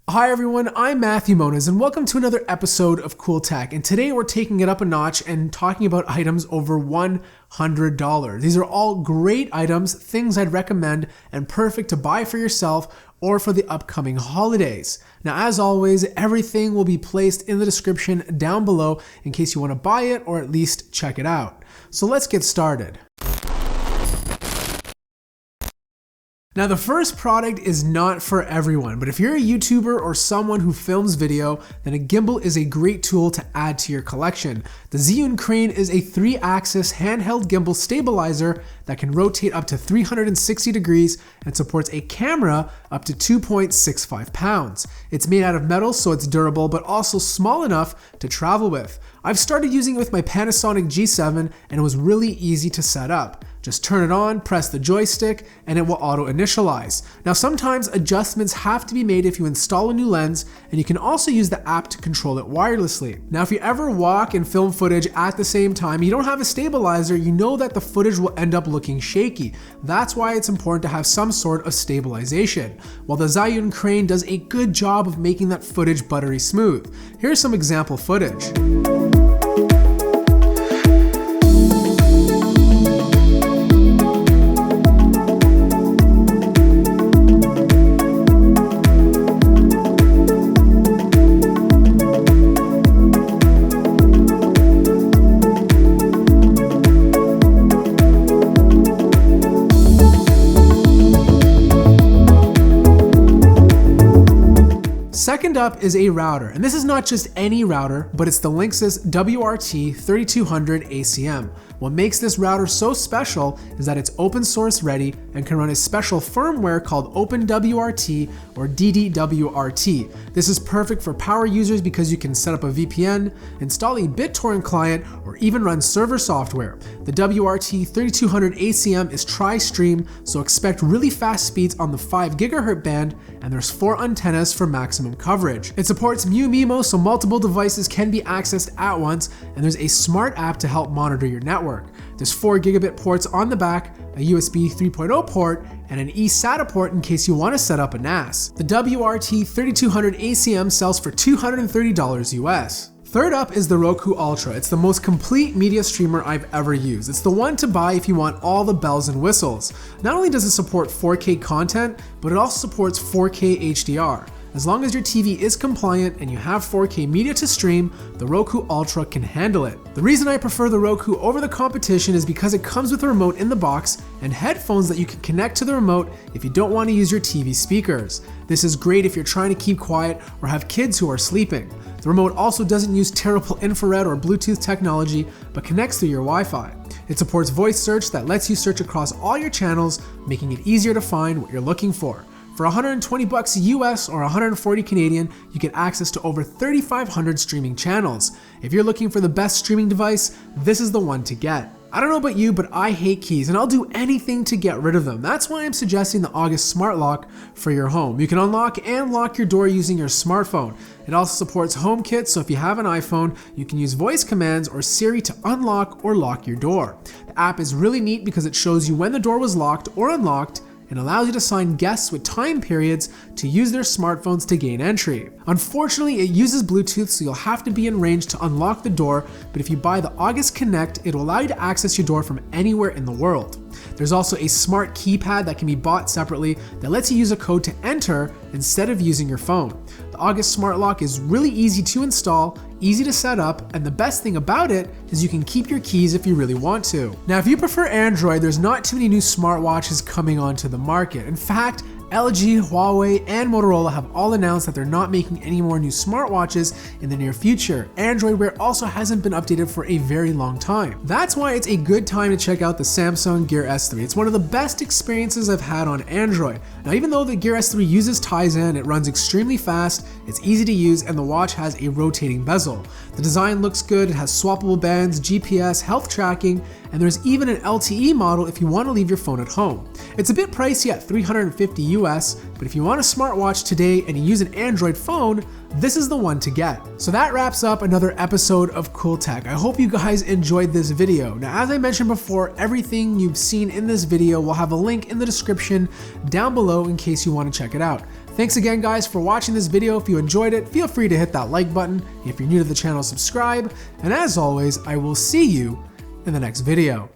Hi everyone, I'm Matthew Moniz and welcome to another episode of Cool Tech. And today we're taking it up a notch and talking about items over $100. These are all great items, things I'd recommend and perfect to buy for yourself or for the upcoming holidays. Now, as always, everything will be placed in the description down below in case you want to buy it or at least check it out. So let's get started. Now, the first product is not for everyone, but if you're a YouTuber or someone who films video, then a gimbal is a great tool to add to your collection. The Zhiyun Crane is a 3-axis handheld gimbal stabilizer that can rotate up to 360 degrees and supports a camera up to 2.65 pounds. It's made out of metal, so it's durable, but also small enough to travel with. I've started using it with my Panasonic G7 and it was really easy to set up. Just turn it on, press the joystick, and it will auto-initialize. Now, sometimes adjustments have to be made if you install a new lens, and you can also use the app to control it wirelessly. Now, if you ever walk and film footage at the same time, you don't have a stabilizer, you know that the footage will end up looking shaky. That's why it's important to have some sort of stabilization. While the Zhiyun Crane does a good job of making that footage buttery smooth. Here's some example footage. Second up is a router, and this is not just any router, but it's the Linksys WRT3200 ACM. What makes this router so special is that it's open source ready and can run a special firmware called OpenWRT or DDWRT. This is perfect for power users because you can set up a VPN, install a BitTorrent client, or even run server software. The WRT3200 ACM is tri-stream, so expect really fast speeds on the 5 GHz band, and there's 4 antennas for maximum coverage. It supports MuMimo, so multiple devices can be accessed at once, and there's a smart app to help monitor your network. There's 4 gigabit ports on the back, a USB 3.0 port, and an eSATA port in case you want to set up a NAS. The WRT3200 ACM sells for $230 US. Third up is the Roku Ultra. It's the most complete media streamer I've ever used. It's the one to buy if you want all the bells and whistles. Not only does it support 4K content, but it also supports 4K HDR. As long as your TV is compliant and you have 4K media to stream, the Roku Ultra can handle it. The reason I prefer the Roku over the competition is because it comes with a remote in the box and headphones that you can connect to the remote if you don't want to use your TV speakers. This is great if you're trying to keep quiet or have kids who are sleeping. The remote also doesn't use terrible infrared or Bluetooth technology, but connects through your Wi-Fi. It supports voice search that lets you search across all your channels, making it easier to find what you're looking for. For $120 US or 140 Canadian, you get access to over 3,500 streaming channels. If you're looking for the best streaming device, this is the one to get. I don't know about you, but I hate keys and I'll do anything to get rid of them. That's why I'm suggesting the August Smart Lock for your home. You can unlock and lock your door using your smartphone. It also supports HomeKit, so if you have an iPhone, you can use voice commands or Siri to unlock or lock your door. The app is really neat because it shows you when the door was locked or unlocked, and allows you to assign guests with time periods to use their smartphones to gain entry. Unfortunately, it uses Bluetooth, so you'll have to be in range to unlock the door, but if you buy the August Connect, it will allow you to access your door from anywhere in the world. There's also a smart keypad that can be bought separately that lets you use a code to enter instead of using your phone. The August Smart Lock is really easy to install, easy to set up, and the best thing about it is you can keep your keys if you really want to. Now, if you prefer Android, there's not too many new smartwatches coming onto the market. In fact, LG, Huawei, and Motorola have all announced that they're not making any more new smartwatches in the near future. Android Wear also hasn't been updated for a very long time. That's why it's a good time to check out the Samsung Gear S3. It's one of the best experiences I've had on Android. Now, even though the Gear S3 uses Tizen, it runs extremely fast, it's easy to use, and the watch has a rotating bezel. The design looks good, it has swappable bands, GPS, health tracking, and there's even an LTE model if you want to leave your phone at home. It's a bit pricey at $350 US, but if you want a smartwatch today and you use an Android phone, this is the one to get. So that wraps up another episode of Cool Tech. I hope you guys enjoyed this video. Now, as I mentioned before, everything you've seen in this video will have a link in the description down below in case you want to check it out. Thanks again guys for watching this video. If you enjoyed it, feel free to hit that like button. If you're new to the channel, subscribe. And as always, I will see you in the next video.